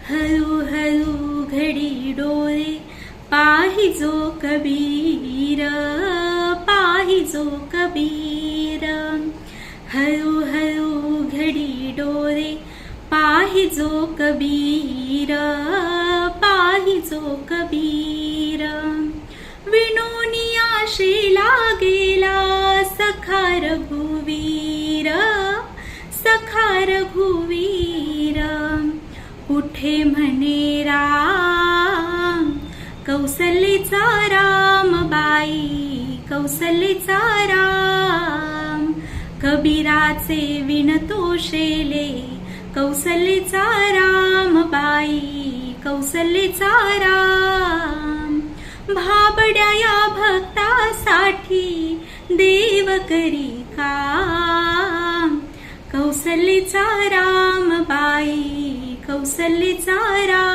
हळू हळू घडी डोळे पाहिजो कबीर, पाहिजो कबीर. हळू हळू घडी डोळे पाहिजो कबीर, पाहिजो कबीर. विनोनिया शेला गेला सखा रघुवीर, सखा रघुवीर. कुठे म्हणे राम कौसल्याचा राम बाई, कौसल्याचा राम. कबीराचे विणतो शेले कौसल्याचा राम बाई, कौसल्याचा राम. भाबड्या या भक्तासाठी देव करी काम. कौसल्याचा राम बाई, कौसल्याचा राम.